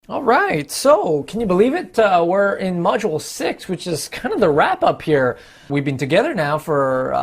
All right, so can you believe it? We're in Module 6, which is kind of the wrap up here. We've been together now for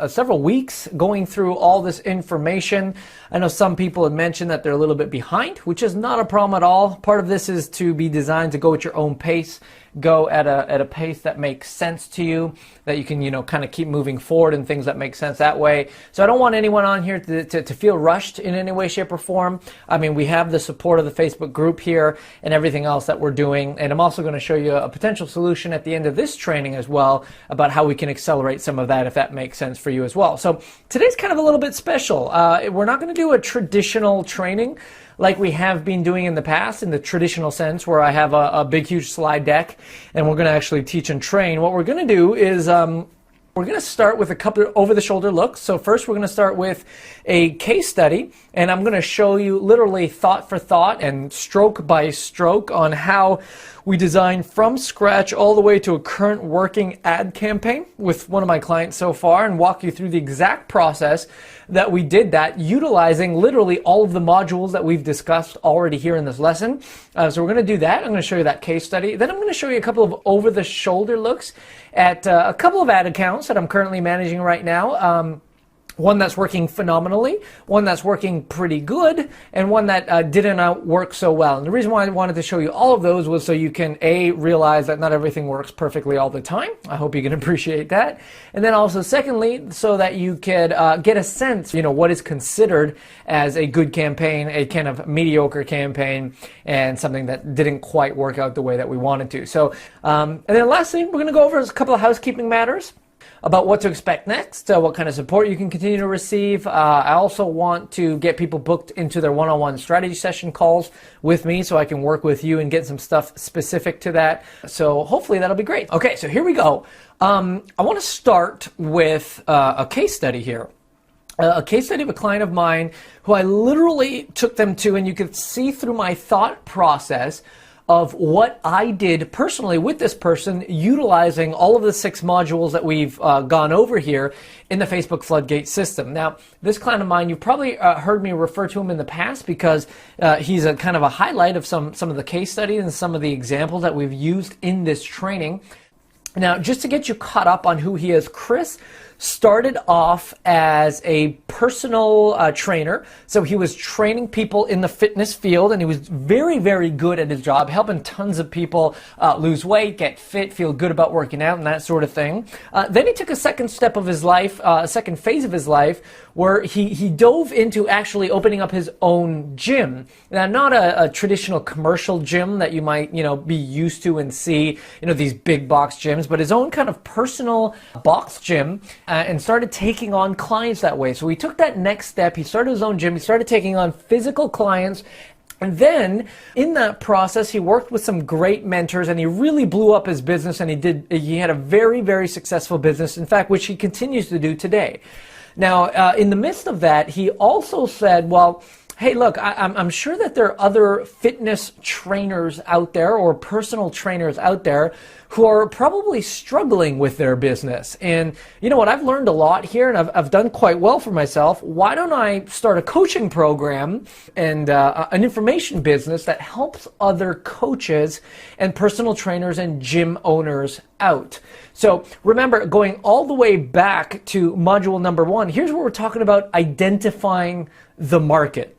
several weeks going through all this information. I know some people have mentioned that they're a little bit behind, which is not a problem at all. Part of this is to be designed to go at your own pace, go at a pace that makes sense to you, that you can, kind of keep moving forward and things that make sense that way. So I don't want anyone on here to feel rushed in any way, shape, or form. I mean, we have the support of the Facebook group here and everything else that we're doing. And I'm also going to show you a potential solution at the end of this training as well about how we can accelerate some of that if that makes sense for you as well. So today's kind of a little bit special. We're not going to do a traditional training like we have been doing in the past, in the traditional sense, where I have a big, huge slide deck, and we're going to actually teach and train. What we're going to do is we're going to start with a couple of over-the-shoulder looks. So first we're going to start with a case study, and I'm going to show you literally thought for thought and stroke by stroke on how we design from scratch all the way to a current working ad campaign with one of my clients so far, and walk you through the exact process that we did that, utilizing literally all of the modules that we've discussed already here in this lesson. So we're going to do that. I'm going to show you that case study. Then I'm going to show you a couple of over-the-shoulder looks at a couple of ad accounts that I'm currently managing right now. One that's working phenomenally, one that's working pretty good, and one that didn't work so well. And the reason why I wanted to show you all of those was so you can, A, realize that not everything works perfectly all the time. I hope you can appreciate that. And then also, secondly, so that you could get a sense, what is considered as a good campaign, a kind of mediocre campaign, and something that didn't quite work out the way that we wanted to. So, and then lastly, we're going to go over a couple of housekeeping matters about what to expect next, what kind of support you can continue to receive. I also want to get people booked into their one-on-one strategy session calls with me so I can work with you and get some stuff specific to that. So hopefully that'll be great. Okay, so here we go. I want to start with a case study here. A case study of a client of mine who I literally took them to, and you could see through my thought process of what I did personally with this person, utilizing all of the 6 modules that we've gone over here in the Facebook Floodgate system. Now, this client of mine, you've probably heard me refer to him in the past because he's a kind of a highlight of some of the case studies and some of the examples that we've used in this training. Now, just to get you caught up on who he is, Chris started off as a personal trainer. So he was training people in the fitness field, and he was very, very good at his job, helping tons of people lose weight, get fit, feel good about working out, and that sort of thing. Then he took a second step of his life, a second phase of his life, where he dove into actually opening up his own gym. Now, not a traditional commercial gym that you might, be used to and see, these big box gyms, but his own kind of personal box gym, and started taking on clients that way. So he took that next step. He started his own gym. He started taking on physical clients. And then in that process, he worked with some great mentors, and he really blew up his business, and he had a very, very successful business, in fact, which he continues to do today. Now, in the midst of that, he also said, well, hey, look, I'm sure that there are other fitness trainers out there or personal trainers out there who are probably struggling with their business. And you know what? I've learned a lot here, and I've done quite well for myself. Why don't I start a coaching program and an information business that helps other coaches and personal trainers and gym owners out? So remember, going all the way back to module number 1, here's where we're talking about identifying the market.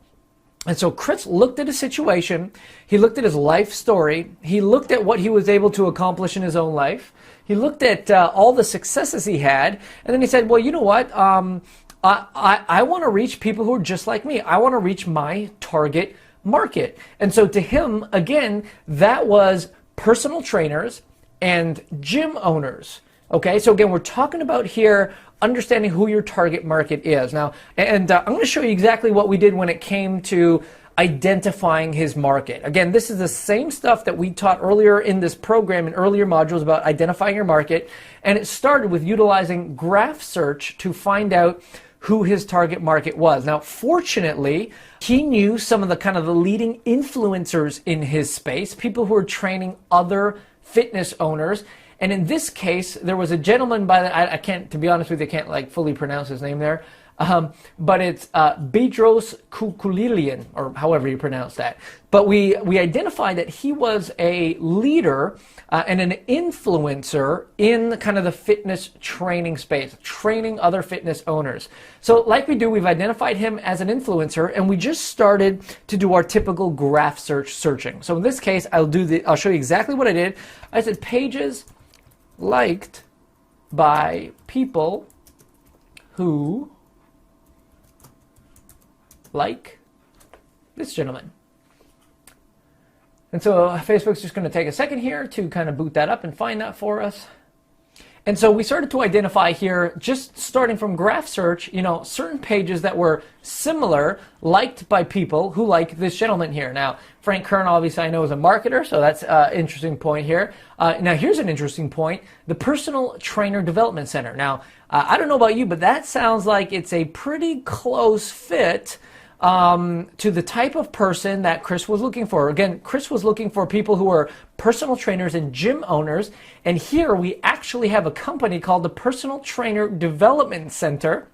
And so Chris looked at a situation, he looked at his life story, he looked at what he was able to accomplish in his own life, he looked at all the successes he had, and then he said, well, you know what, I want to reach people who are just like me. I want to reach my target market. And so to him, again, that was personal trainers and gym owners. Okay, so again, we're talking about here understanding who your target market is. Now, and I'm going to show you exactly what we did when it came to identifying his market. Again, this is the same stuff that we taught earlier in this program in earlier modules about identifying your market, and it started with utilizing graph search to find out who his target market was. Now, fortunately, he knew some of the kind of the leading influencers in his space, people who are training other fitness owners. And in this case, there was a gentleman by the, I can't, to be honest with you, I can't like fully pronounce his name there. but it's Bedros Kukulilian, or however you pronounce that. But we identified that he was a leader and an influencer in kind of the fitness training space, training other fitness owners. So like we do, we've identified him as an influencer, and we just started to do our typical graph searching. So in this case, I'll show you exactly what I did. I said pages liked by people who like this gentleman. And so Facebook's just going to take a second here to kind of boot that up and find that for us. And so we started to identify here, just starting from graph search, certain pages that were similar, liked by people who like this gentleman here. Now, Frank Kern, obviously, I know is a marketer, so that's an interesting point here. Now, here's an interesting point, the Personal Trainer Development Center. Now, I don't know about you, but that sounds like it's a pretty close fit to the type of person that Chris was looking for. Again, Chris was looking for people who are personal trainers and gym owners, and here we actually have a company called the Personal Trainer Development Center,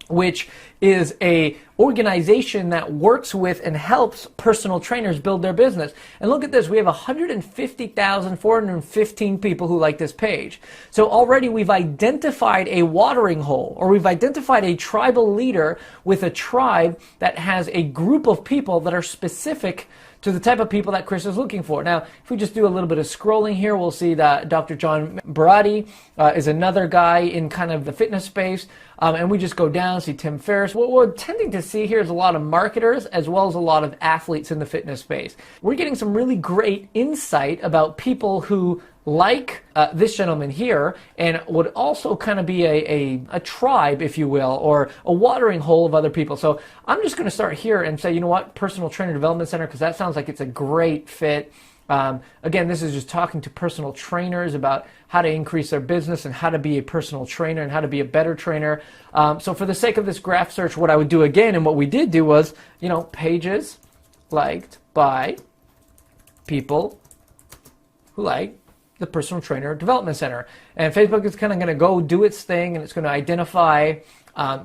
which is a organization that works with and helps personal trainers build their business. And look at this, we have 150,415 people who like this page. So already we've identified a watering hole, or we've identified a tribal leader with a tribe that has a group of people that are specific to the type of people that Chris is looking for. Now, if we just do a little bit of scrolling here, we'll see that Dr. John Barati is another guy in kind of the fitness space. And we just go down, see Tim Ferriss. What we're tending to see here is a lot of marketers as well as a lot of athletes in the fitness space. We're getting some really great insight about people who like this gentleman here, and would also kind of be a tribe, if you will, or a watering hole of other people. So I'm just going to start here and say, you know what, Personal Trainer Development Center, because that sounds like it's a great fit. Again, this is just talking to personal trainers about how to increase their business and how to be a personal trainer and how to be a better trainer. So for the sake of this graph search, what I would do again, and what we did do was, pages liked by people who like the Personal Trainer Development Center. And Facebook is kind of going to go do its thing, and it's going to identify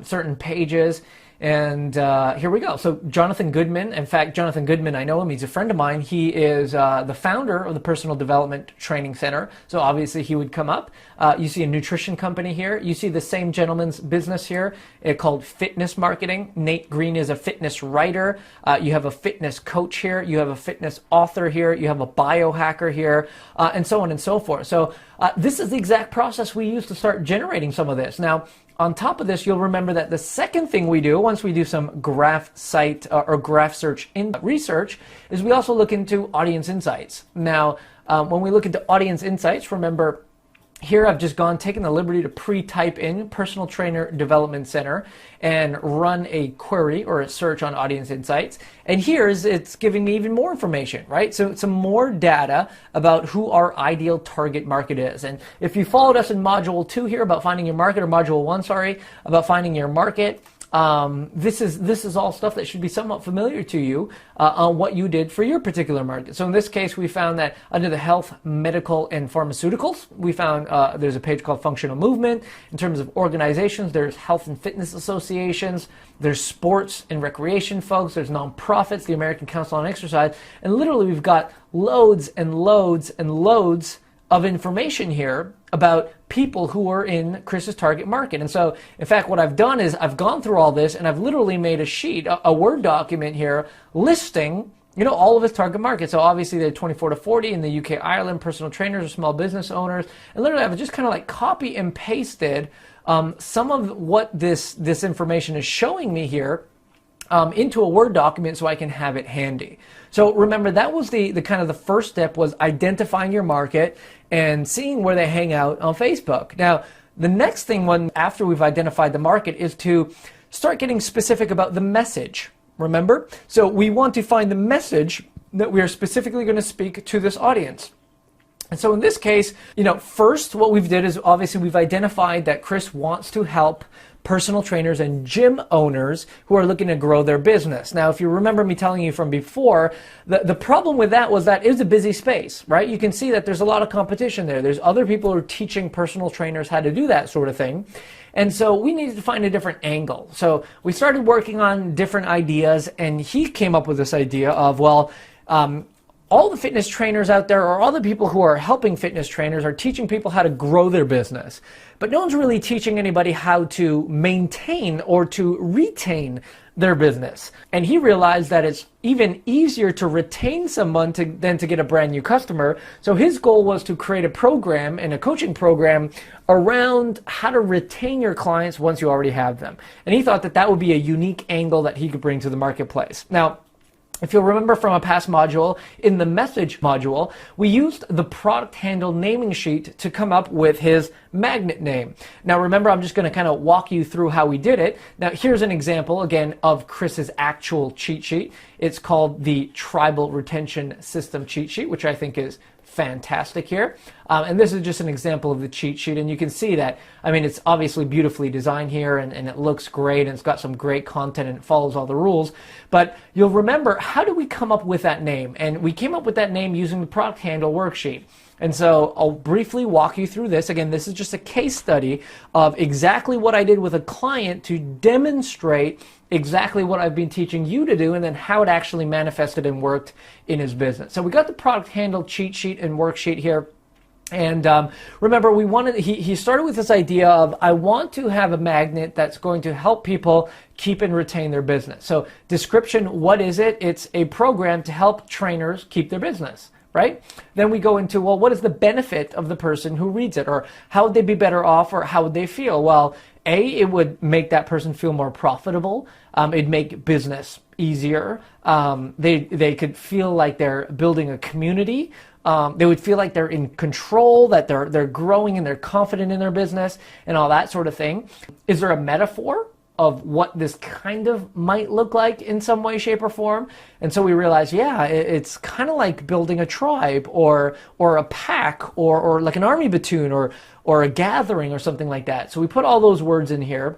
certain pages. And here we go. So Jonathan Goodman, in fact, Jonathan Goodman, I know him. He's a friend of mine. He is the founder of the Personal Development Training Center. So obviously he would come up. You see a nutrition company here. You see the same gentleman's business here called Fitness Marketing. Nate Green is a fitness writer. You have a fitness coach here. You have a fitness author here. You have a biohacker here, and so on and so forth. So this is the exact process we use to start generating some of this. Now, on top of this, you'll remember that the second thing we do once we do some graph site or graph search in research is we also look into audience insights. Now, when we look into audience insights, remember here I've just taken the liberty to pre-type in Personal Trainer Development Center and run a query or a search on audience insights. And it's giving me even more information, right? So some more data about who our ideal target market is. And if you followed us in Module 2 here about finding your market, or Module 1, sorry, about finding your market, this is all stuff that should be somewhat familiar to you on what you did for your particular market. So in this case, we found that under the health, medical, and pharmaceuticals, we found there's a page called Functional Movement. In terms of organizations, there's health and fitness associations, there's sports and recreation folks, there's nonprofits, the American Council on Exercise, and literally we've got loads and loads and loads of information here about people who are in Chris's target market. And so, in fact, what I've done is I've gone through all this and I've literally made a sheet, a Word document here listing, all of his target market. So obviously they're 24 to 40 in the UK, Ireland, personal trainers or small business owners. And literally I've just kind of like copy and pasted some of what this information is showing me here into a Word document so I can have it handy. So remember, that was the kind of the first step, was identifying your market and seeing where they hang out on Facebook. Now, the next thing after we've identified the market is to start getting specific about the message. Remember? So we want to find the message that we are specifically going to speak to this audience. And so in this case, first what we've did is obviously we've identified that Chris wants to help personal trainers and gym owners who are looking to grow their business. Now, if you remember me telling you from before, the problem with that was that it was a busy space, right? You can see that there's a lot of competition there. There's other people who are teaching personal trainers how to do that sort of thing. And so we needed to find a different angle. So we started working on different ideas, and he came up with this idea of, well, all the fitness trainers out there, or all the people who are helping fitness trainers, are teaching people how to grow their business. But no one's really teaching anybody how to maintain or to retain their business. And he realized that it's even easier to retain someone than to get a brand new customer. So his goal was to create a program and a coaching program around how to retain your clients once you already have them. And he thought that that would be a unique angle that he could bring to the marketplace. Now, if you'll remember from a past module, in the message module, we used the product handle naming sheet to come up with his magnet name. Now remember, I'm just going to kind of walk you through how we did it. Now here's an example, again, of Chris's actual cheat sheet. It's called the Tribal Retention System cheat sheet, which I think is fantastic here. And this is just an example of the cheat sheet, and you can see that, I mean, it's obviously beautifully designed here, and it looks great, and it's got some great content, and it follows all the rules. But you'll remember, how did we come up with that name? And we came up with that name using the product handle worksheet. And so I'll briefly walk you through this. Again, this is just a case study of exactly what I did with a client to demonstrate exactly what I've been teaching you to do, and then how it actually manifested and worked in his business. So we got the product handle cheat sheet and worksheet here. And remember, he started with this idea of, I want to have a magnet that's going to help people keep and retain their business. So description, what is it? It's a program to help trainers keep their business. Right? Then we go into, well, what is the benefit of the person who reads it? Or how would they be better off, or how would they feel? Well, it would make that person feel more profitable. It'd make business easier. They could feel like they're building a community. They would feel like they're in control, that they're growing and they're confident in their business and all that sort of thing. Is there a metaphor of what this kind of might look like in some way, shape, or form? And so we realized, yeah, it's kind of like building a tribe or a pack or like an army platoon or a gathering or something like that. So we put all those words in here.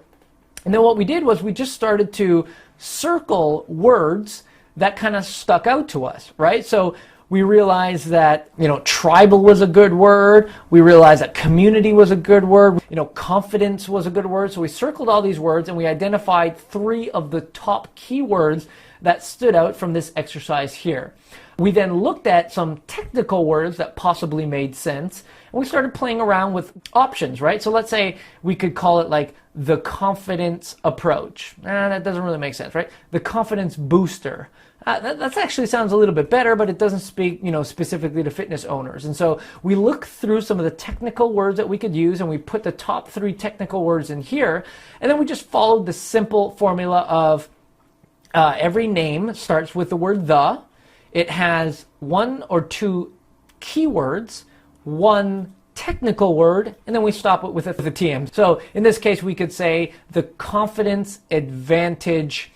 And then what we did was we just started to circle words that kind of stuck out to us, right? So we realized that, tribal was a good word. We realized that community was a good word. Confidence was a good word. So we circled all these words and we identified 3 of the top keywords that stood out from this exercise here. We then looked at some technical words that possibly made sense, and we started playing around with options, right? So let's say we could call it like the confidence approach. That doesn't really make sense, right? The confidence booster. That actually sounds a little bit better, but it doesn't speak, specifically to fitness owners. And so we looked through some of the technical words that we could use, and we put the top 3 technical words in here, and then we just followed the simple formula of every name starts with the word the. It has 1 or 2 keywords, 1 technical word, and then we stop it with a TM. So in this case, we could say the confidence advantage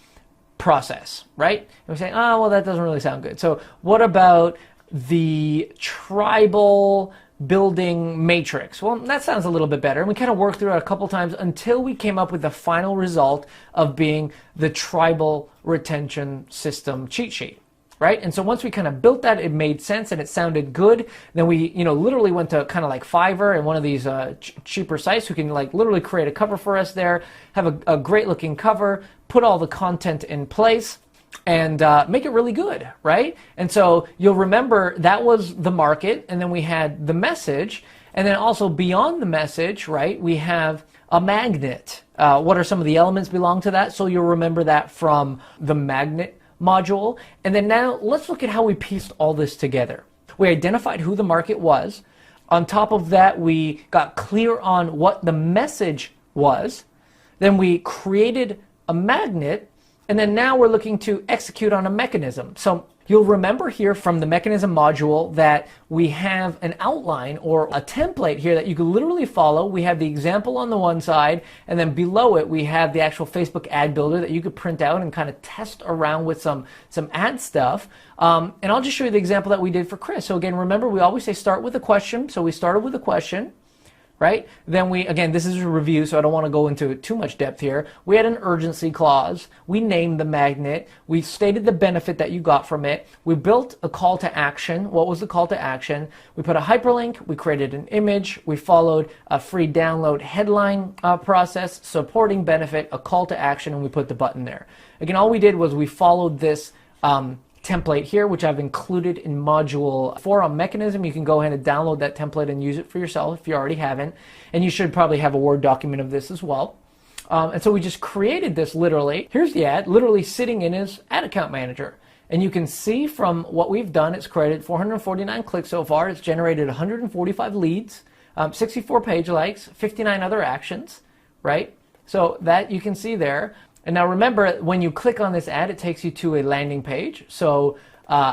process, right? And we say, well, that doesn't really sound good. So what about the tribal building matrix? Well, that sounds a little bit better. And we kind of worked through it a couple times until we came up with the final result of being the tribal retention system cheat sheet. Right? And so once we kind of built that, it made sense and it sounded good. Then we, literally went to kind of like Fiverr and one of these cheaper sites who can like literally create a cover for us there, have a great looking cover, put all the content in place, and make it really good, right? And so you'll remember that was the market, and then we had the message, and then also beyond the message, right, we have a magnet. What are some of the elements belong to that? So you'll remember that from the magnet module. And then now let's look at how we pieced all this together. We identified who the market was. On top of that, we got clear on what the message was. Then we created a magnet, and then now we're looking to execute on a mechanism. So you'll remember here from the mechanism module that we have an outline or a template here that you can literally follow. We have the example on the one side, and then below it we have the actual Facebook ad builder that you could print out and kind of test around with some ad stuff. And I'll just show you the example that we did for Chris. So again, remember, we always say start with a question. So we started with a question, right? Then again, this is a review, so I don't want to go into too much depth here. We had an urgency clause. We named the magnet. We stated the benefit that you got from it. We built a call to action. What was the call to action? We put a hyperlink. We created an image. We followed a free download headline process, supporting benefit, a call to action, and we put the button there. Again, all we did was we followed this template here, which I've included in module 4 on Mechanism. You can go ahead and download that template and use it for yourself if you already haven't. And you should probably have a Word document of this as well. And so we just created this literally. Here's the ad, literally sitting in his ad account manager. And you can see from what we've done, it's created 449 clicks so far. It's generated 145 leads, 64 page likes, 59 other actions, right? So that you can see there. And now remember, when you click on this ad, it takes you to a landing page. So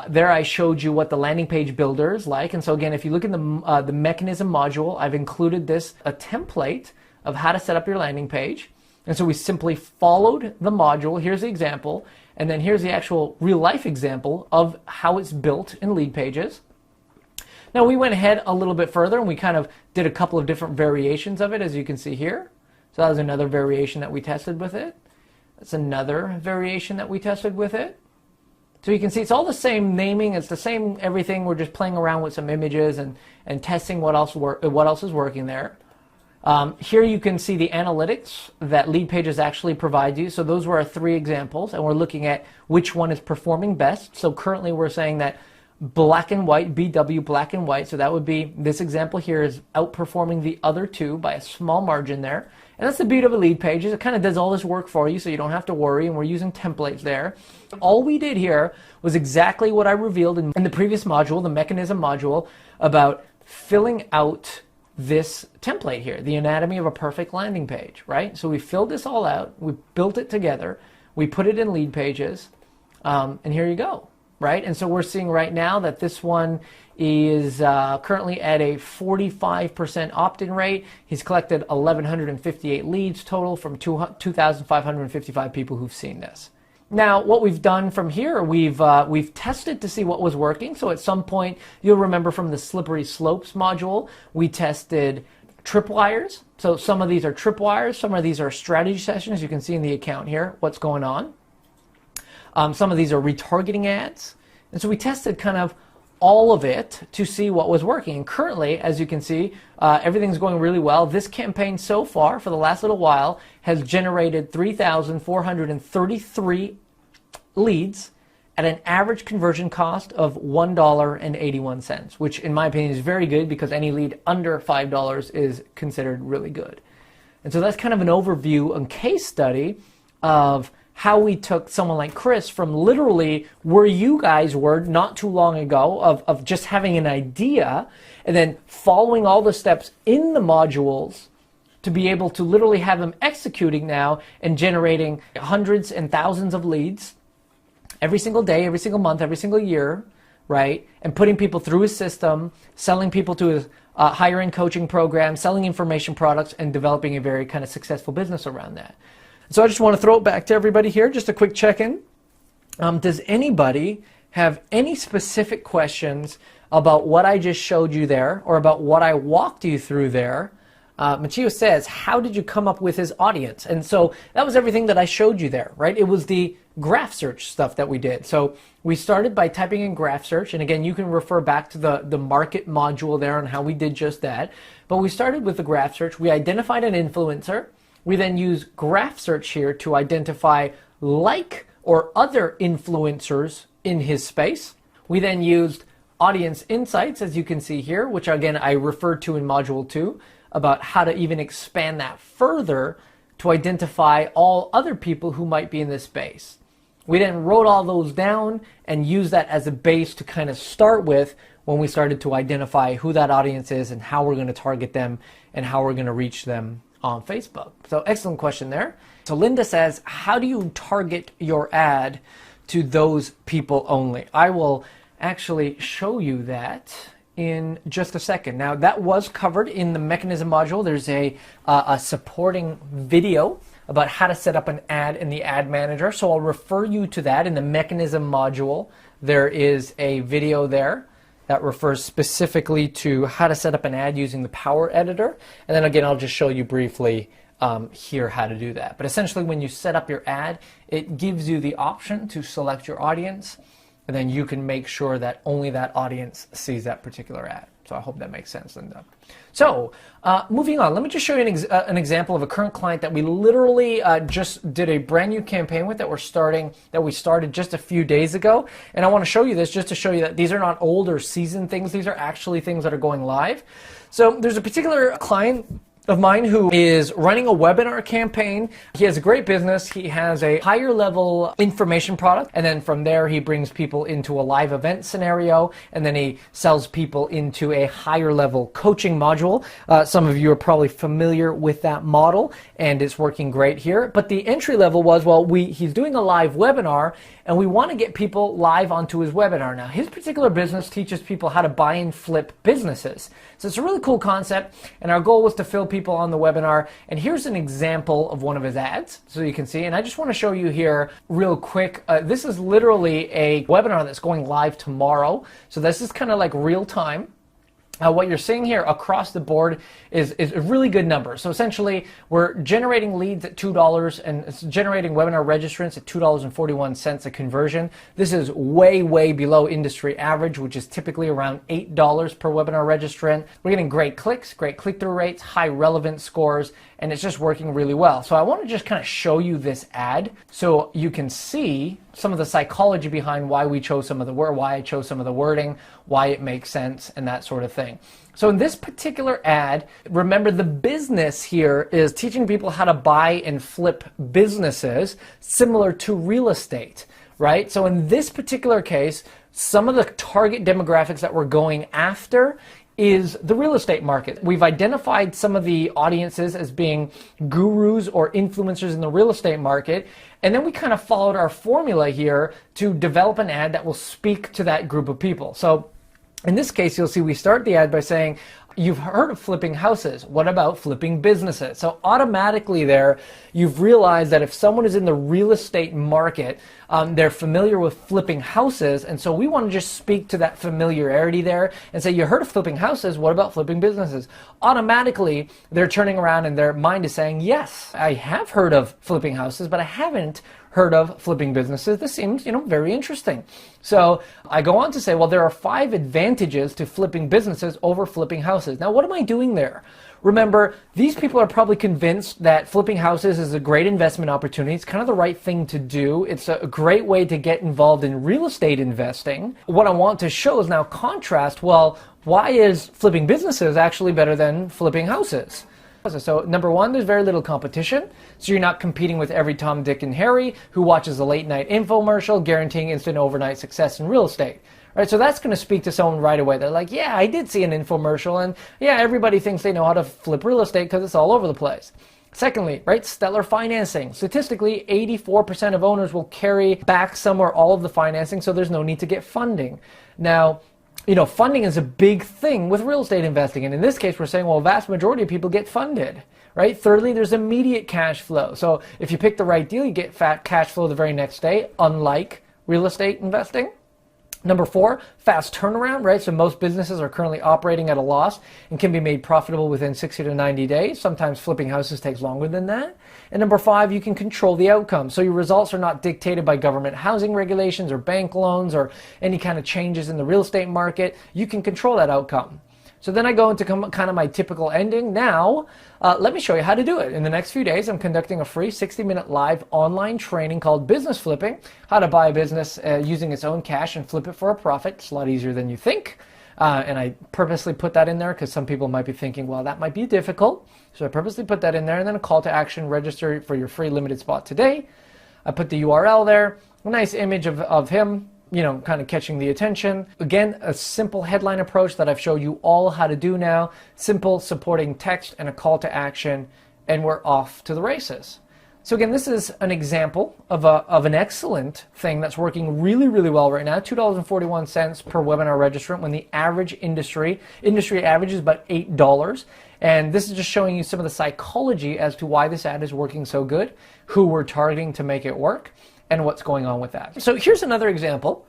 there I showed you what the landing page builder is like. And so again, if you look in the Mechanism module, I've included a template of how to set up your landing page. And so we simply followed the module. Here's the example. And then here's the actual real life example of how it's built in Leadpages. Now we went ahead a little bit further and we kind of did a couple of different variations of it, as you can see here. So that was another variation that we tested with it. That's another variation that we tested with it. So you can see it's all the same naming, it's the same everything. We're just playing around with some images and testing what else is working there. Here you can see the analytics that Leadpages actually provides you. So those were our 3 examples, and we're looking at which one is performing best. So currently we're saying that black and white, BW black and white, so that would be, this example here is outperforming the other 2 by a small margin there. And that's the beauty of a Leadpages. It kind of does all this work for you so you don't have to worry, and we're using templates there. All we did here was exactly what I revealed in the previous module, the Mechanism module, about filling out this template here, the anatomy of a perfect landing page, right? So we filled this all out, we built it together, we put it in Leadpages, and here you go, right? And so we're seeing right now that this one is currently at a 45% opt-in rate. He's collected 1,158 leads total from 2,555 people who've seen this. Now, what we've done from here, we've tested to see what was working. So at some point, you'll remember from the Slippery Slopes module, we tested tripwires. So some of these are tripwires, some of these are strategy sessions. You can see in the account here what's going on. Some of these are retargeting ads. And so we tested kind of all of it to see what was working. And currently, as you can see, everything's going really well. This campaign so far, for the last little while, has generated 3,433 leads at an average conversion cost of $1.81, which in my opinion is very good because any lead under $5 is considered really good. And so that's kind of an overview and case study of how we took someone like Chris from literally where you guys were not too long ago of just having an idea and then following all the steps in the modules to be able to literally have them executing now and generating hundreds and thousands of leads every single day, every single month, every single year, right? And putting people through his system, selling people to his higher end coaching program, selling information products, and developing a very kind of successful business around that. So I just want to throw it back to everybody here, just a quick check-in. Does anybody have any specific questions about what I just showed you there or about what I walked you through there? Machio says, how did you come up with his audience? And so that was everything that I showed you there, right? It was the graph search stuff that we did. So we started by typing in graph search. And again, you can refer back to the market module there on how we did just that. But we started with the graph search. We identified an influencer. We then use graph search here to identify like or other influencers in his space. We then used audience insights, as you can see here, which again I referred to in module 2 about how to even expand that further to identify all other people who might be in this space. We then wrote all those down and used that as a base to kind of start with when we started to identify who that audience is and how we're going to target them and how we're going to reach them on Facebook. So excellent question there. So Linda says, how do you target your ad to those people only? I will actually show you that in just a second. Now that was covered in the Mechanism module. There's a supporting video about how to set up an ad in the ad manager. So I'll refer you to that in the Mechanism module. There is a video there. that refers specifically to how to set up an ad using the Power Editor. And then again, I'll just show you briefly here how to do that. But essentially, when you set up your ad, it gives you the option to select your audience, and then you can make sure that only that audience sees that particular ad. So I hope that makes sense, Linda. So moving on, let me just show you an example of a current client that we literally just did a brand new campaign with that we started just a few days ago. And I want to show you this just to show you that these are not old or seasoned things. These are actually things that are going live. So there's a particular client of mine who is running a webinar campaign. He has a great business. He has a higher level information product, and then from there he brings people into a live event scenario, and then he sells people into a higher level coaching module. Some of you are probably familiar with that model, and it's working great here. But the entry level was, well, he's doing a live webinar, and we want to get people live onto his webinar. Now, his particular business teaches people how to buy and flip businesses. So it's a really cool concept, and our goal was to fill people on the webinar. And here's an example of one of his ads, so you can see. And I just want to show you here real quick. This is literally a webinar that's going live tomorrow. So this is kind of like real time. What you're seeing here across the board is a really good number. So essentially, we're generating leads at $2 and it's generating webinar registrants at $2.41 a conversion. This is way, way below industry average, which is typically around $8 per webinar registrant. We're getting great clicks, great click-through rates, high relevance scores, and it's just working really well. So I want to just kind of show you this ad so you can see some of the psychology behind why we chose some of the word, why I chose some of the wording, why it makes sense, and that sort of thing. So in this particular ad, remember the business here is teaching people how to buy and flip businesses similar to real estate, right? So in this particular case, some of the target demographics that we're going after is the real estate market. We've identified some of the audiences as being gurus or influencers in the real estate market, and then we kind of followed our formula here to develop an ad that will speak to that group of people. So in this case, you'll see we start the ad by saying, you've heard of flipping houses. What about flipping businesses? So automatically there, you've realized that if someone is in the real estate market, they're familiar with flipping houses. And so we want to just speak to that familiarity there and say, you heard of flipping houses. What about flipping businesses? Automatically, they're turning around and their mind is saying, yes, I have heard of flipping houses, but I haven't heard of flipping businesses. This seems, very interesting. So I go on to say, well, there are 5 advantages to flipping businesses over flipping houses. Now, what am I doing there? Remember, these people are probably convinced that flipping houses is a great investment opportunity. It's kind of the right thing to do. It's a great way to get involved in real estate investing. What I want to show is now contrast, well, why is flipping businesses actually better than flipping houses? So number one, there's very little competition. So you're not competing with every Tom, Dick, and Harry who watches a late night infomercial guaranteeing instant overnight success in real estate. Right, so that's going to speak to someone right away. They're like, yeah, I did see an infomercial, and yeah, everybody thinks they know how to flip real estate because it's all over the place. Secondly, right, stellar financing. Statistically, 84% of owners will carry back some or all of the financing, so there's no need to get funding. Now, funding is a big thing with real estate investing. And in this case, we're saying, well, a vast majority of people get funded, right? Thirdly, there's immediate cash flow. So if you pick the right deal, you get fat cash flow the very next day, unlike real estate investing. Number 4, fast turnaround, right? So most businesses are currently operating at a loss and can be made profitable within 60 to 90 days. Sometimes flipping houses takes longer than that. And number 5, you can control the outcome. So your results are not dictated by government housing regulations or bank loans or any kind of changes in the real estate market. You can control that outcome. So then I go into kind of my typical ending. Now, let me show you how to do it. In the next few days, I'm conducting a free 60-minute live online training called Business Flipping, how to buy a business using its own cash and flip it for a profit. It's a lot easier than you think. And I purposely put that in there because some people might be thinking, well, that might be difficult. So I purposely put that in there, and then a call to action, register for your free limited spot today. I put the URL there, a nice image of him, kind of catching the attention. Again, a simple headline approach that I've showed you all how to do now. Simple supporting text and a call to action, and we're off to the races. So again, this is an example of an excellent thing that's working really, really well right now. $2.41 per webinar registrant when the average industry average is about $8. And this is just showing you some of the psychology as to why this ad is working so good, who we're targeting to make it work, and what's going on with that. So here's another example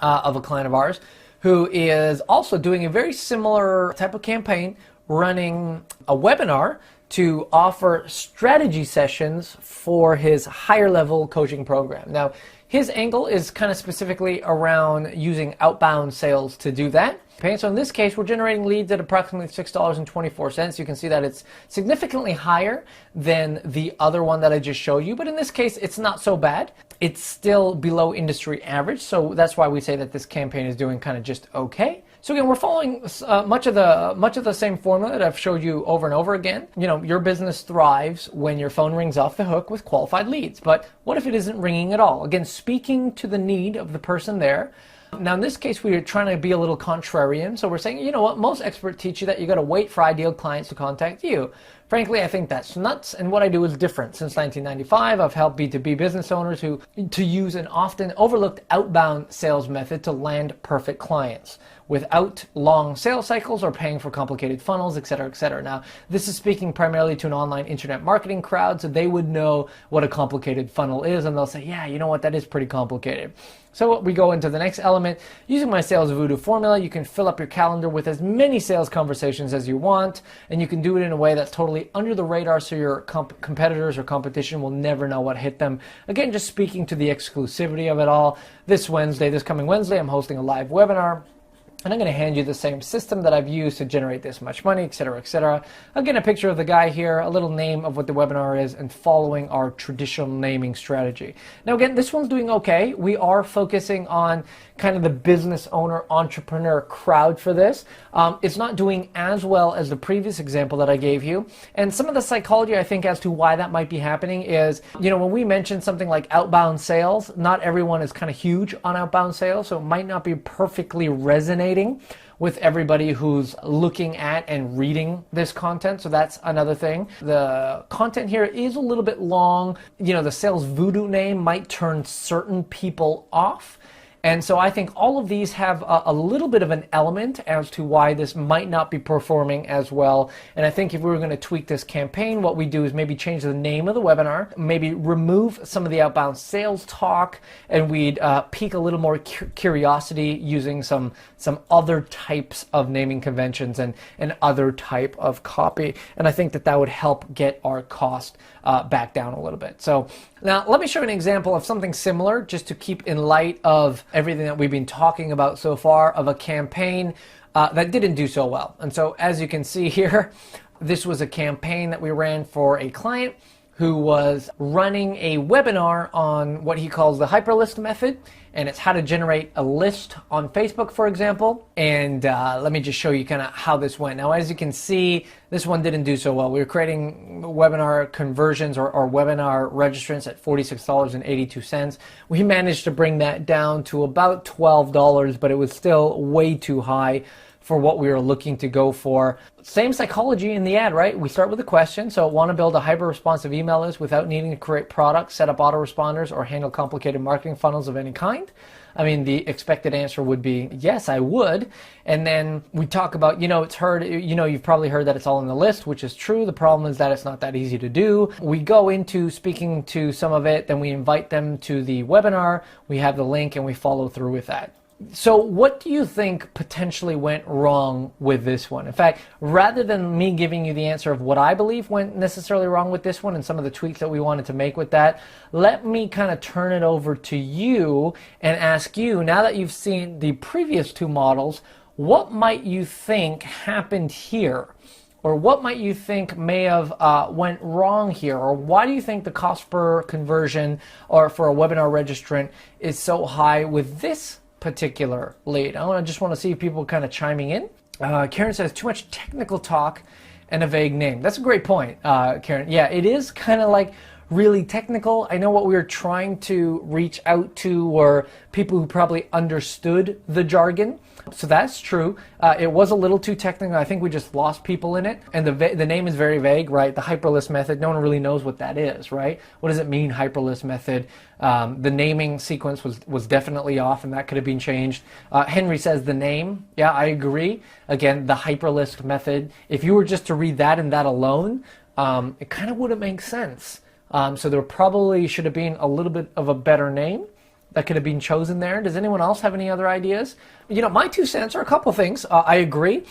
of a client of ours who is also doing a very similar type of campaign, running a webinar to offer strategy sessions for his higher level coaching program. Now, his angle is kind of specifically around using outbound sales to do that. Okay, so in this case, we're generating leads at approximately $6.24. You can see that it's significantly higher than the other one that I just showed you, but in this case, it's not so bad. It's still below industry average, so that's why we say that this campaign is doing kind of just okay. So again, we're following much of the same formula that I've showed you over and over again. You know, your business thrives when your phone rings off the hook with qualified leads. But what if it isn't ringing at all? Again, speaking to the need of the person there. Now, in this case, we are trying to be a little contrarian. So we're saying, you know what, most experts teach you that you got to wait for ideal clients to contact you. Frankly, I think that's nuts, and what I do is different. Since 1995, I've helped B2B business owners to use an often overlooked outbound sales method to land perfect clients without long sales cycles or paying for complicated funnels, et cetera, et cetera. Now, this is speaking primarily to an online internet marketing crowd, so they would know what a complicated funnel is, and they'll say, yeah, you know what, that is pretty complicated. So we go into the next element. Using my Sales Voodoo formula, you can fill up your calendar with as many sales conversations as you want, and you can do it in a way that's totally under the radar so your competitors or competition will never know what hit them. Again, just speaking to the exclusivity of it all. This coming Wednesday, I'm hosting a live webinar. And I'm going to hand you the same system that I've used to generate this much money, et cetera, et cetera. Again, a picture of the guy here, a little name of what the webinar is, and following our traditional naming strategy. Now, again, this one's doing okay. We are focusing on kind of the business owner, entrepreneur crowd for this. It's not doing as well as the previous example that I gave you. And some of the psychology, I think, as to why that might be happening is, you know, when we mention something like outbound sales, not everyone is kind of huge on outbound sales, so it might not be perfectly resonating with everybody who's looking at and reading this content. So that's another thing. The content here is a little bit long. You know, the Sales Voodoo name might turn certain people off. And so I think all of these have a little bit of an element as to why this might not be performing as well. And I think if we were going to tweak this campaign, what we do is maybe change the name of the webinar, maybe remove some of the outbound sales talk, and we'd pique a little more curiosity using some other types of naming conventions and other type of copy. And I think that would help get our cost back down a little bit. So now let me show you an example of something similar, just to keep in light of everything that we've been talking about so far, of a campaign that didn't do so well. And so as you can see here, this was a campaign that we ran for a client who was running a webinar on what he calls the hyperlist method, and it's how to generate a list on Facebook, for example. And let me just show you kind of how this went. Now, as you can see, this one didn't do so well. We were creating webinar conversions or webinar registrants at $46.82. We managed to bring that down to about $12, but it was still way too high for what we were looking to go for. Same psychology in the ad, right? We start with a question. So, want to build a hyper-responsive email list without needing to create products, set up autoresponders, or handle complicated marketing funnels of any kind? I mean, the expected answer would be, yes, I would. And then we talk about, you've probably heard that it's all in the list, which is true. The problem is that it's not that easy to do. We go into speaking to some of it, then we invite them to the webinar, we have the link, and we follow through with that. So what do you think potentially went wrong with this one? In fact, rather than me giving you the answer of what I believe went necessarily wrong with this one and some of the tweaks that we wanted to make with that, let me kind of turn it over to you and ask you, now that you've seen the previous two models, what might you think happened here? Or what might you think may have went wrong here? Or why do you think the cost per conversion or for a webinar registrant is so high with this particular lead? I just want to see people kind of chiming in. Karen says, too much technical talk and a vague name. That's a great point, Karen. Yeah, it is kind of like really technical. I know what we were trying to reach out to were people who probably understood the jargon. So that's true. It was a little too technical. I think we just lost people in it. And the name is very vague, right? The hyperlist method, no one really knows what that is, right? What does it mean, hyperlist method? The naming sequence was definitely off, and that could have been changed. Henry says the name. Yeah, I agree. Again, the hyperlist method. If you were just to read that and that alone, it kind of wouldn't make sense. So there probably should have been a little bit of a better name. that could have been chosen there? Does anyone else have any other ideas? My 2 cents are a couple things. I agree.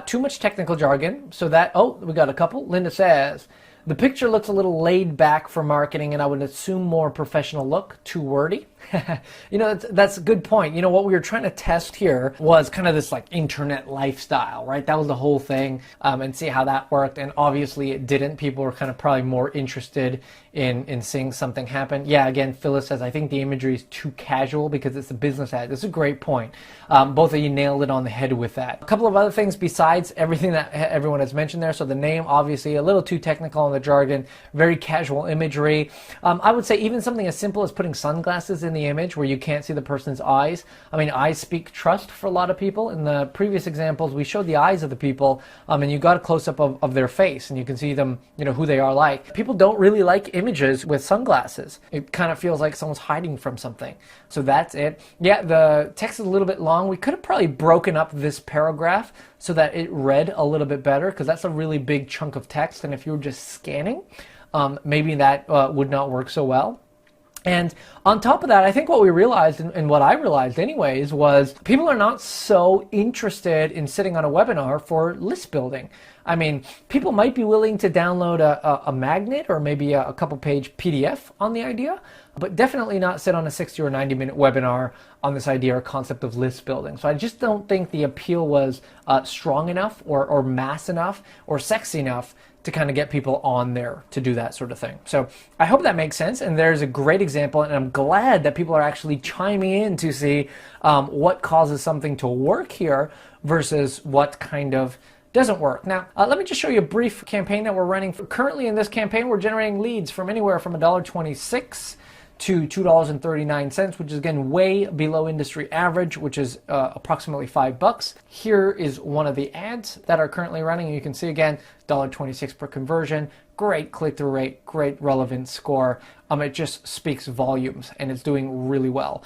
Too much technical jargon. So that, we got a couple. Linda says, the picture looks a little laid back for marketing, and I would assume more professional look, too wordy. That's a good point. What we were trying to test here was kind of this like internet lifestyle, right? That was the whole thing, and see how that worked. And obviously it didn't. People were kind of probably more interested in seeing something happen. Yeah, again, Phyllis says, I think the imagery is too casual because it's a business ad. This is a great point. Both of you nailed it on the head with that. A couple of other things besides everything that everyone has mentioned there. So the name, obviously a little too technical on the jargon, very casual imagery. I would say even something as simple as putting sunglasses in the image where you can't see the person's eyes. I mean, eyes speak trust for a lot of people. In the previous examples, we showed the eyes of the people, and you got a close-up of their face, and you can see them, who they are like. People don't really like images with sunglasses. It kind of feels like someone's hiding from something. So that's it. Yeah, the text is a little bit long. We could have probably broken up this paragraph so that it read a little bit better, because that's a really big chunk of text, and if you were just scanning, maybe that would not work so well. And on top of that, I think what we realized, and what I realized anyways, was people are not so interested in sitting on a webinar for list building. I mean, people might be willing to download a magnet or maybe a couple page PDF on the idea, but definitely not sit on a 60 or 90 minute webinar on this idea or concept of list building. So I just don't think the appeal was strong enough or mass enough or sexy enough to kind of get people on there to do that sort of thing. So I hope that makes sense, and there's a great example, and I'm glad that people are actually chiming in to see what causes something to work here versus what kind of doesn't work. Now, let me just show you a brief campaign that we're running. Currently in this campaign, we're generating leads from anywhere from $1.26 to $2.39, which is again way below industry average, which is approximately $5. Here is one of the ads that are currently running. You can see again, $1.26 per conversion, great click-through rate, great relevance score. It just speaks volumes, and it's doing really well.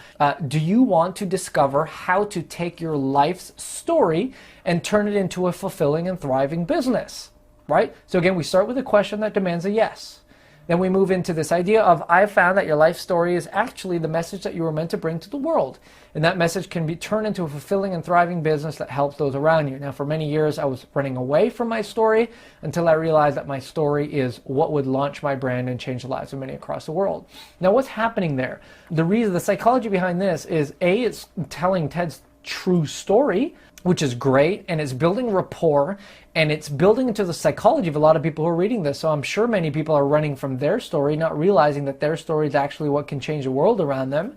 Do you want to discover how to take your life's story and turn it into a fulfilling and thriving business? Right? So again, we start with a question that demands a yes. Then we move into this idea of, I've found that your life story is actually the message that you were meant to bring to the world. And that message can be turned into a fulfilling and thriving business that helps those around you. Now, for many years, I was running away from my story until I realized that my story is what would launch my brand and change the lives of many across the world. Now, what's happening there? The psychology behind this is, A, it's telling Ted's true story, which is great, and it's building rapport, and it's building into the psychology of a lot of people who are reading this. So I'm sure many people are running from their story, not realizing that their story is actually what can change the world around them.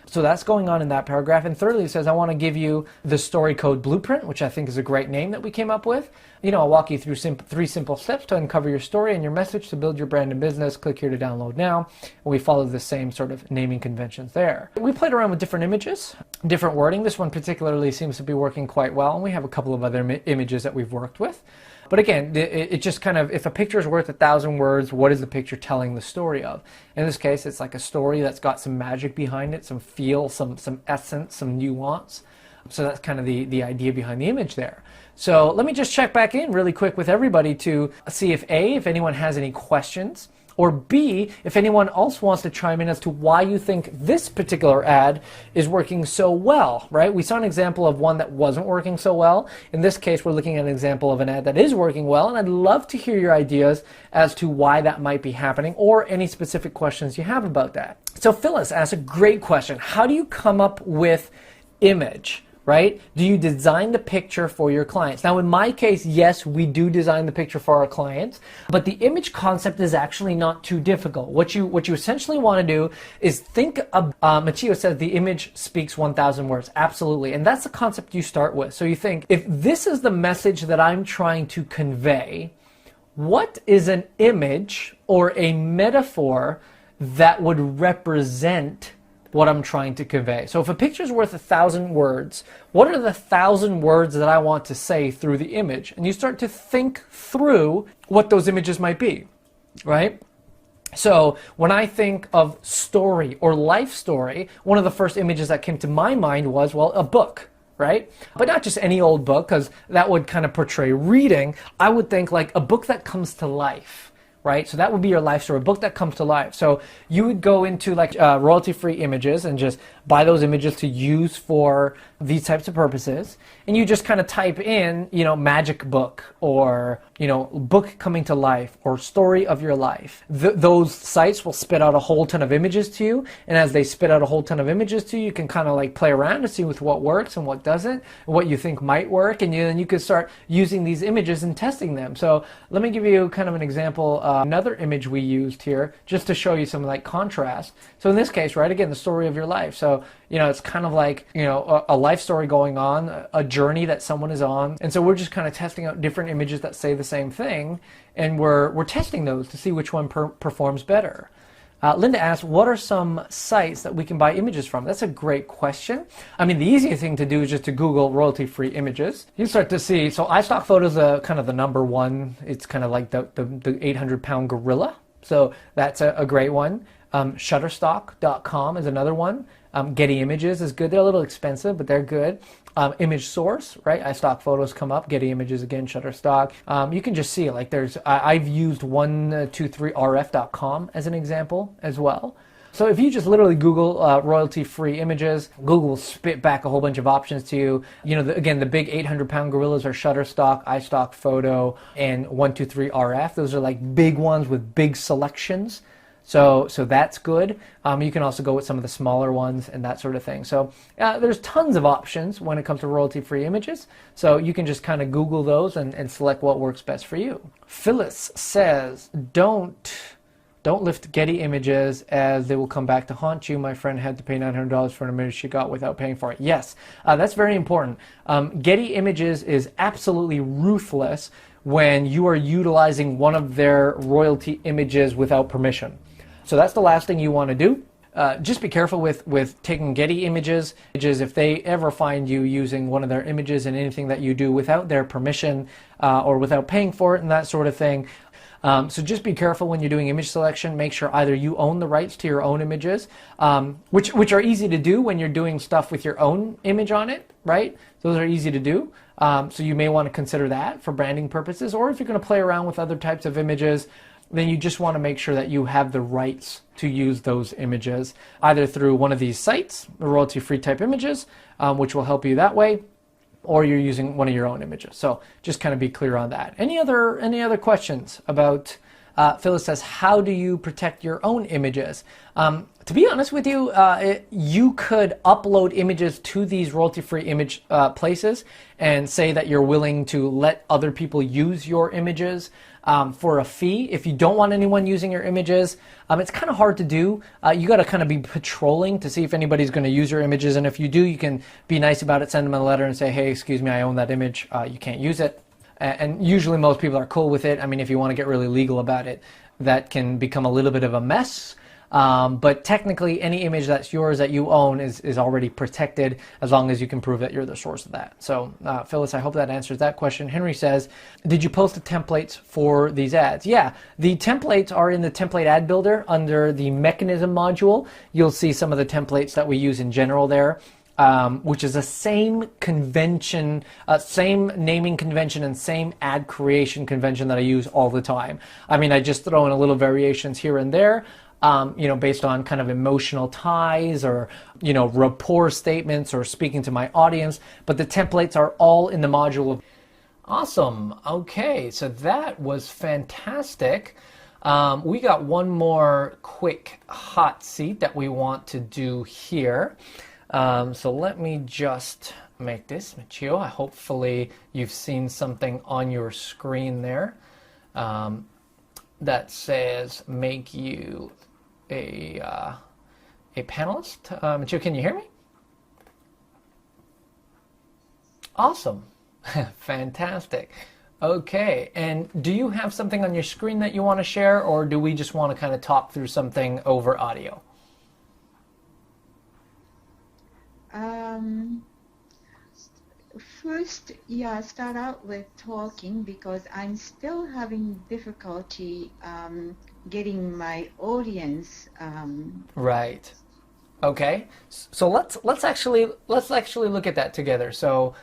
So that's going on in that paragraph. And thirdly, it says, I want to give you the story code blueprint, which I think is a great name that we came up with. I'll walk you through 3 simple steps to uncover your story and your message to build your brand and business. Click here to download now. And we follow the same sort of naming conventions there. We played around with different images, different wording. This one particularly seems to be working quite well. And we have a couple of other images that we've worked with. But again, it just kind of, if a picture is worth 1,000 words, what is the picture telling the story of? In this case, it's like a story that's got some magic behind it, some feel, some essence, some nuance. So that's kind of the idea behind the image there. So let me just check back in really quick with everybody to see if A, if anyone has any questions, or B, if anyone else wants to chime in as to why you think this particular ad is working so well, right? We saw an example of one that wasn't working so well. In this case, we're looking at an example of an ad that is working well, and I'd love to hear your ideas as to why that might be happening or any specific questions you have about that. So Phyllis asked a great question. How do you come up with image? Right? Do you design the picture for your clients? Now, in my case, yes, we do design the picture for our clients, but the image concept is actually not too difficult. What you essentially want to do is think of, Machio says the image speaks 1,000 words. Absolutely. And that's the concept you start with. So you think, if this is the message that I'm trying to convey, what is an image or a metaphor that would represent what I'm trying to convey? So if a picture is worth 1,000 words, what are the 1,000 words that I want to say through the image? And you start to think through what those images might be, right? So when I think of story or life story, one of the first images that came to my mind was, well, a book, right? But not just any old book, because that would kind of portray reading. I would think like a book that comes to life, right? So that would be your life story, a book that comes to life. So you would go into like royalty-free images and just buy those images to use for these types of purposes. And you just kind of type in, magic book or, book coming to life or story of your life. Those sites will spit out a whole ton of images to you. And as they spit out a whole ton of images to you, you can kind of like play around to see with what works and what doesn't, and what you think might work. And then you can start using these images and testing them. So let me give you kind of an example. Another image we used here just to show you some like contrast. So in this case, right, again, the story of your life. So, it's kind of like, a life story going on, a journey that someone is on. And so we're just kind of testing out different images that say the same thing. And we're testing those to see which one performs better. Linda asks, what are some sites that we can buy images from? That's a great question. I mean, the easiest thing to do is just to Google royalty-free images. You start to see, so iStock Photos is kind of the number one. It's kind of like the 800-pound gorilla. So that's a great one. Shutterstock.com is another one. Getty Images is good. They're a little expensive, but they're good. Image Source, right? iStock Photos come up. Getty Images again, Shutterstock. You can just see like I've used 123rf.com as an example as well. So if you just literally Google royalty-free images, Google will spit back a whole bunch of options to you. Again, the big 800-pound gorillas are Shutterstock, iStock Photo, and 123RF. Those are like big ones with big selections. So that's good. You can also go with some of the smaller ones and that sort of thing. So there's tons of options when it comes to royalty-free images. So you can just kind of Google those and select what works best for you. Phyllis says, don't lift Getty Images as they will come back to haunt you. My friend had to pay $900 for an image she got without paying for it. Yes, that's very important. Getty Images is absolutely ruthless when you are utilizing one of their royalty images without permission. So that's the last thing you want to do. Just be careful with taking Getty Images. If they ever find you using one of their images in anything that you do without their permission or without paying for it and that sort of thing. So just be careful when you're doing image selection. Make sure either you own the rights to your own images, which are easy to do when you're doing stuff with your own image on it, right? Those are easy to do. So you may want to consider that for branding purposes. Or if you're going to play around with other types of images, then you just want to make sure that you have the rights to use those images, either through one of these sites, the royalty-free type images, which will help you that way, or you're using one of your own images. So just kind of be clear on that. Any other questions about, Phyllis says, how do you protect your own images? To be honest with you, you could upload images to these royalty-free image places and say that you're willing to let other people use your images for a fee. If you don't want anyone using your images, it's kind of hard to do. You got to kind of be patrolling to see if anybody's going to use your images. And if you do, you can be nice about it, send them a letter and say, hey, excuse me, I own that image. You can't use it. And usually most people are cool with it. I mean, if you want to get really legal about it, that can become a little bit of a mess. But technically, any image that's yours that you own is already protected as long as you can prove that you're the source of that. So, Phyllis, I hope that answers that question. Henry says, did you post the templates for these ads? Yeah, the templates are in the template ad builder under the mechanism module. You'll see some of the templates that we use in general there. Which is the same convention, same naming convention and same ad creation convention that I use all the time. I mean, I just throw in a little variations here and there, based on kind of emotional ties or, rapport statements or speaking to my audience, but the templates are all in the module. Awesome. Okay, so that was fantastic. We got one more quick hot seat that we want to do here. So let me just make this mature. Hopefully you've seen something on your screen there that says make you a panelist. Matteo, can you hear me? Awesome. Fantastic. Okay, and do you have something on your screen that you want to share, or do we just want to kind of talk through something over audio? First, start out with talking because I'm still having difficulty getting my audience. Right. Okay. So let's actually look at that together. So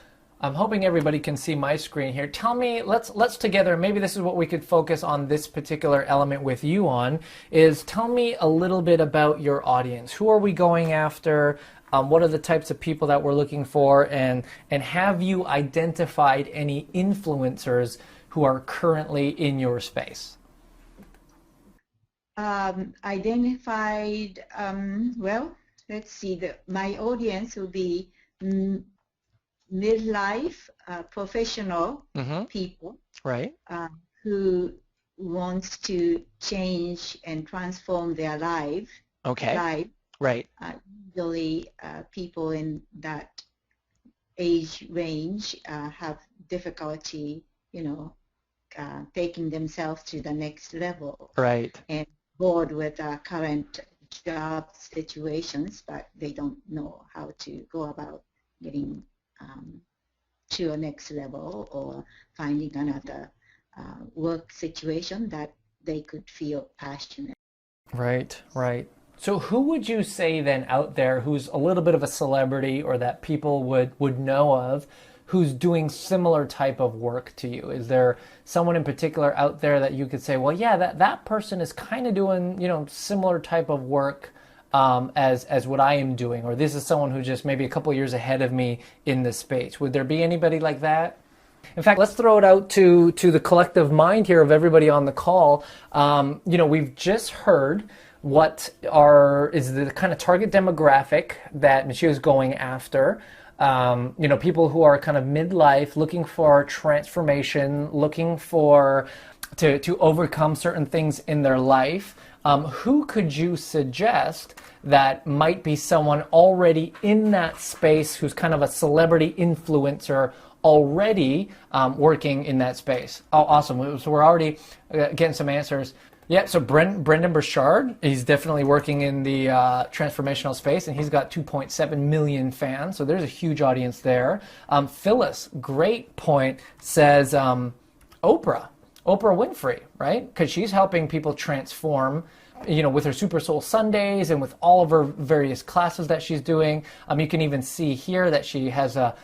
I'm hoping everybody can see my screen here. Tell me, let's together, maybe this is what we could focus on this particular element with you on, is tell me a little bit about your audience. Who are we going after? What are the types of people that we're looking for? And have you identified any influencers who are currently in your space? Identified, well, let's see, my audience will be midlife professional people, Right. who wants to change and transform their life. Okay. Right. Usually people in that age range have difficulty, taking themselves to the next level. Right. And bored with current job situations, but they don't know how to go about getting to a next level or finding another work situation that they could feel passionate. Right, right. So who would you say then out there who's a little bit of a celebrity or that people would know of who's doing similar type of work to you? Is there someone in particular out there that you could say, well, yeah, that person is kind of doing, similar type of work as what I am doing, or this is someone who's just maybe a couple years ahead of me in this space? Would there be anybody like that? In fact, let's throw it out to the collective mind here of everybody on the call. We've just heard what is the kind of target demographic that Michio is going after. People who are kind of midlife, looking for transformation, looking for to overcome certain things in their life. Who could you suggest that might be someone already in that space who's kind of a celebrity influencer already working in that space? Oh, awesome. So we're already getting some answers. Yeah, so Brendan Burchard, he's definitely working in the transformational space, and he's got 2.7 million fans, so there's a huge audience there. Phyllis, great point, says Oprah Winfrey, right? Because she's helping people transform, with her Super Soul Sundays and with all of her various classes that she's doing. You can even see here that she has a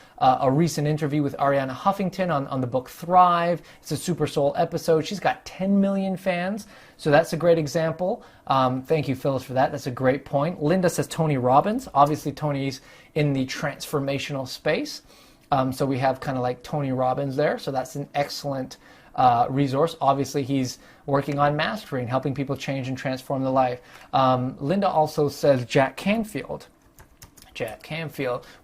recent interview with Arianna Huffington on the book Thrive. It's a Super Soul episode. She's got 10 million fans, so that's a great example. Thank you, Phyllis, for that. That's a great point. Linda says Tony Robbins. Obviously, Tony's in the transformational space. So we have kind of like Tony Robbins there, so that's an excellent resource. Obviously, he's working on mastery and helping people change and transform their life. Linda also says Jack Canfield,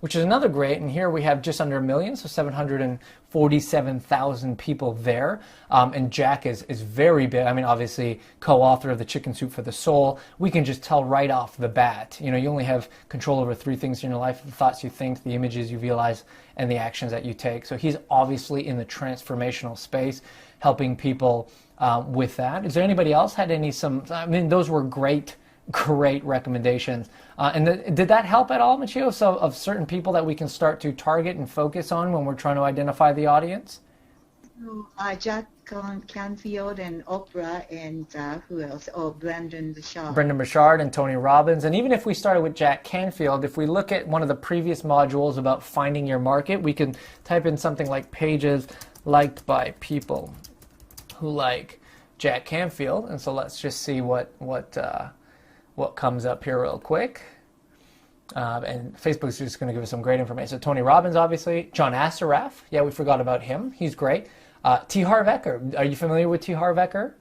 which is another great, and here we have just under 1 million, so 747,000 people there. And Jack is very big. I mean, obviously, co-author of The Chicken Soup for the Soul. We can just tell right off the bat, you only have control over 3 things in your life: the thoughts you think, the images you visualize, and the actions that you take. So he's obviously in the transformational space, helping people with that. Is there anybody else had those were great recommendations. Did that help at all, Michio, so of certain people that we can start to target and focus on when we're trying to identify the audience? Jack Canfield and Oprah and who else? Oh, Brendan Burchard. Brendan Burchard and Tony Robbins. And even if we started with Jack Canfield, if we look at one of the previous modules about finding your market, we can type in something like pages liked by people who like Jack Canfield. And so let's just see what comes up here real quick. And Facebook's just going to give us some great information. So Tony Robbins, obviously. John Assaraf. Yeah, we forgot about him. He's great. T. Harv Eker. Are you familiar with T. Harv Eker?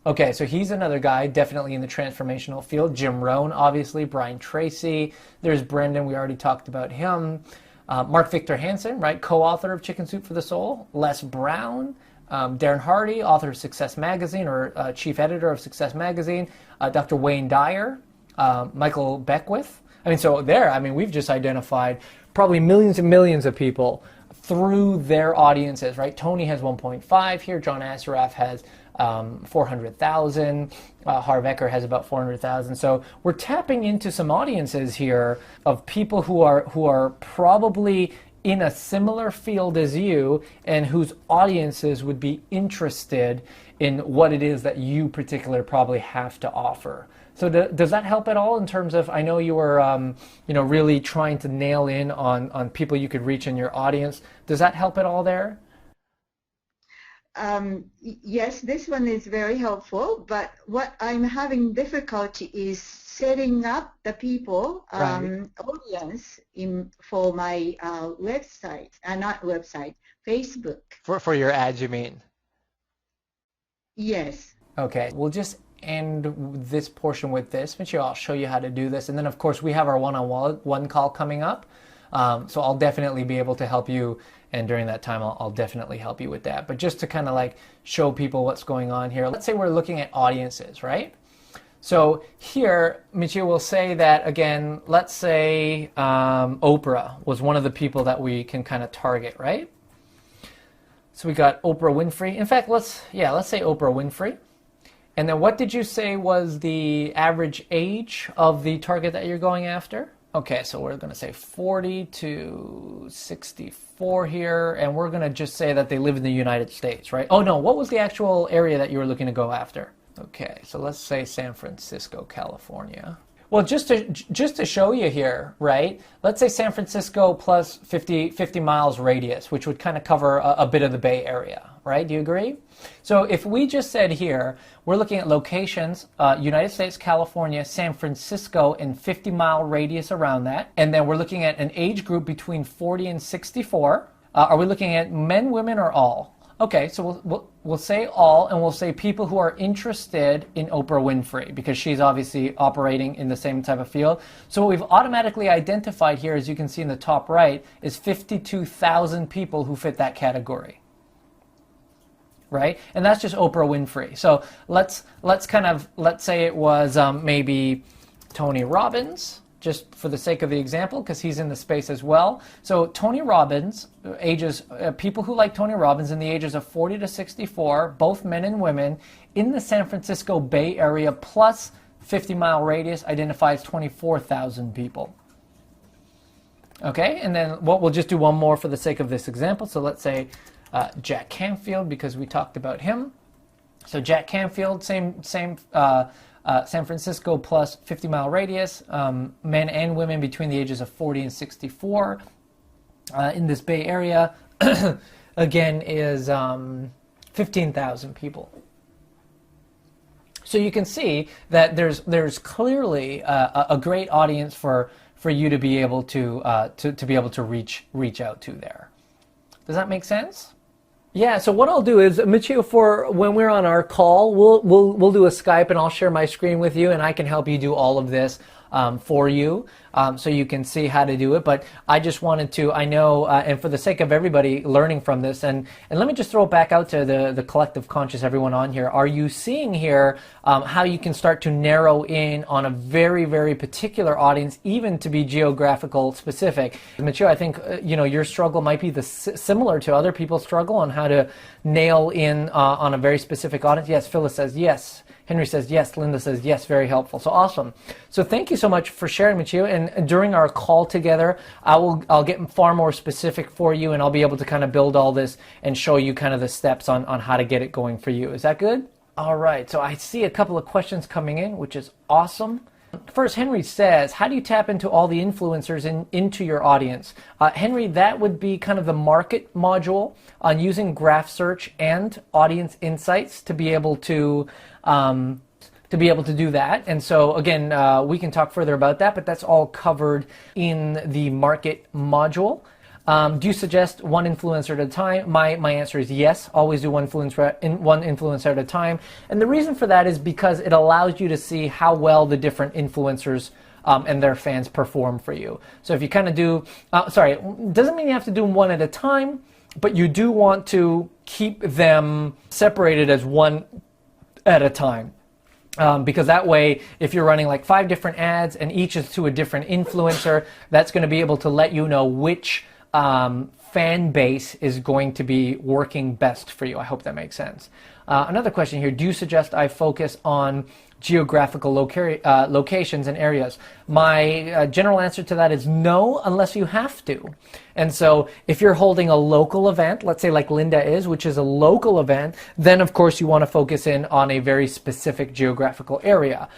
Okay, so he's another guy definitely in the transformational field. Jim Rohn, obviously. Brian Tracy. There's Brendan. We already talked about him. Mark Victor Hansen, right? Co-author of Chicken Soup for the Soul. Les Brown. Darren Hardy, author of Success Magazine, or chief editor of Success Magazine. Dr. Wayne Dyer. Michael Beckwith. We've just identified probably millions and millions of people through their audiences, right? Tony has 1.5 here. John Assaraf has 400,000. Harv Eker has about 400,000. So we're tapping into some audiences here of people who are probably in a similar field as you and whose audiences would be interested in what it is that you particularly probably have to offer. So does that help at all in terms of, I know you were, really trying to nail in on people you could reach in your audience. Does that help at all there? Yes, this one is very helpful, but what I'm having difficulty is setting up the people, Right. audience for my website, not website, Facebook. For your ads, you mean? Yes. Okay, we'll just end this portion with this. Michio, I'll show you how to do this. And then, of course, we have our one-on-one call coming up. So I'll definitely be able to help you. And during that time, I'll definitely help you with that. But just to kind of like show people what's going on here, let's say we're looking at audiences, right? So here, Michio will say that, again, let's say Oprah was one of the people that we can kind of target, right? So we got Oprah Winfrey. In fact, let's say Oprah Winfrey. And then what did you say was the average age of the target that you're going after? Okay, so we're going to say 40 to 64 here, and we're going to just say that they live in the United States, right? Oh no, what was the actual area that you were looking to go after? Okay, so let's say San Francisco, California. Well, just to show you here, right? Let's say San Francisco plus 50 miles radius, which would kind of cover a bit of the Bay Area, right? Do you agree? So if we just said here, we're looking at locations, United States, California, San Francisco, and 50-mile radius around that. And then we're looking at an age group between 40 and 64. Are we looking at men, women, or all? Okay, so we'll say all, and we'll say people who are interested in Oprah Winfrey, because she's obviously operating in the same type of field. So what we've automatically identified here, as you can see in the top right, is 52,000 people who fit that category. Right? And that's just Oprah Winfrey. So let's say it was maybe Tony Robbins, just for the sake of the example, because he's in the space as well. So Tony Robbins, people who like Tony Robbins in the ages of 40 to 64, both men and women, in the San Francisco Bay Area plus 50-mile radius identifies 24,000 people. Okay, and then we'll just do one more for the sake of this example. So let's say Jack Canfield, because we talked about him. So Jack Canfield, same San Francisco plus 50-mile radius, men and women between the ages of 40 and 64 in this Bay Area, again, is 15,000 people. So you can see that there's clearly a great audience for you to be able to reach out to there. Does that make sense? Yeah, so what I'll do is, Michio, for when we're on our call, we'll do a Skype, and I'll share my screen with you, and I can help you do all of this for you, so you can see how to do it. But I just wanted to, I know, and for the sake of everybody learning from this, and let me just throw it back out to the collective conscious, everyone on here. Are you seeing here how you can start to narrow in on a very, very particular audience, even to be geographical specific? Michio, I think your struggle might be similar to other people's struggle on how to nail in on a very specific audience. Yes, Phyllis says yes. Henry says yes. Linda says yes. Very helpful. So awesome. So thank you so much for sharing, Michio. And during our call together, I'll get far more specific for you, and I'll be able to kind of build all this and show you kind of the steps on how to get it going for you. Is that good? All right. So I see a couple of questions coming in, which is awesome. First, Henry says, how do you tap into all the influencers into your audience? Henry, that would be kind of the market module on using graph search and audience insights to be able to do that. And so again, we can talk further about that, but that's all covered in the market module. Do you suggest one influencer at a time? My answer is yes. Always do one influencer at a time. And the reason for that is because it allows you to see how well the different influencers and their fans perform for you. So if you kind of do, doesn't mean you have to do them one at a time, but you do want to keep them separated as one at a time. Because that way, if you're running like 5 different ads and each is to a different influencer, that's going to be able to let you know which fan base is going to be working best for you. I hope that makes sense. Another question here, do you suggest I focus on geographical locations and areas? My general answer to that is no, unless you have to. And so if you're holding a local event, let's say like Linda is, which is a local event, then of course you want to focus in on a very specific geographical area.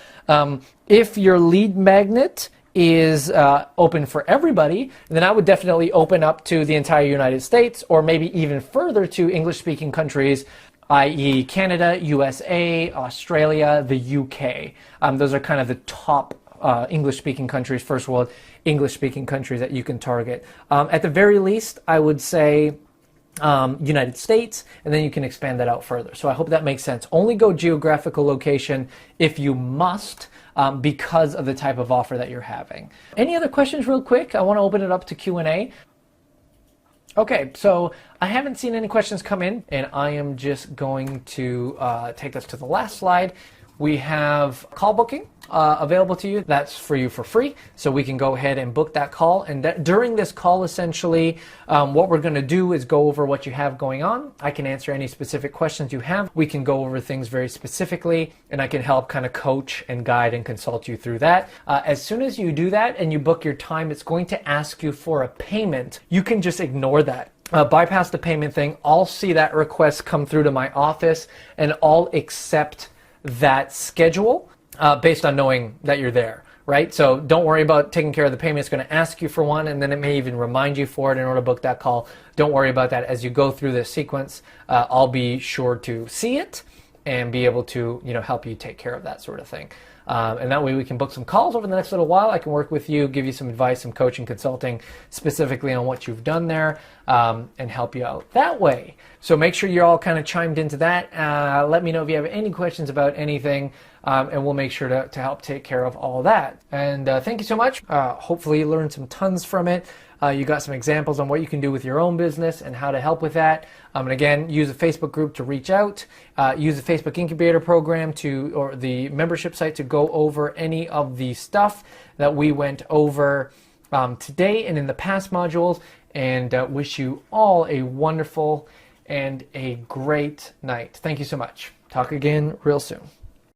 If your lead magnet is open for everybody, then I would definitely open up to the entire United States, or maybe even further to English-speaking countries, i.e. Canada, USA, Australia, the UK. Those are kind of the top English-speaking countries, first world English-speaking countries that you can target. At the very least, I would say United States, and then you can expand that out further. So I hope that makes sense. Only go geographical location if you must, because of the type of offer that you're having. Any other questions real quick? I want to open it up to Q&A. Okay, so I haven't seen any questions come in, and I am just going to take us to the last slide. We have call booking available to you. That's for you for free, so we can go ahead and book that call. And during this call, essentially, what we're going to do is go over what you have going on. I can answer any specific questions you have. We can go over things very specifically, and I can help kind of coach and guide and consult you through that. As soon as you do that and you book your time, it's going to ask you for a payment. You can just ignore that. Bypass the payment thing. I'll see that request come through to my office, and I'll accept that schedule based on knowing that you're there, right? So don't worry about taking care of the payment. It's going to ask you for one, and then it may even remind you for it in order to book that call. Don't worry about that. As you go through this sequence, I'll be sure to see it and be able to, help you take care of that sort of thing. And that way we can book some calls over the next little while. I can work with you, give you some advice, some coaching, consulting specifically on what you've done there, and help you out that way. So make sure you're all kind of chimed into that. Let me know if you have any questions about anything, and we'll make sure to help take care of all that. And thank you so much. Hopefully you learned some tons from it. You got some examples on what you can do with your own business and how to help with that. And again, use a Facebook group to reach out. Use the Facebook Incubator program or the membership site to go over any of the stuff that we went over today and in the past modules. And wish you all a wonderful and a great night. Thank you so much. Talk again real soon.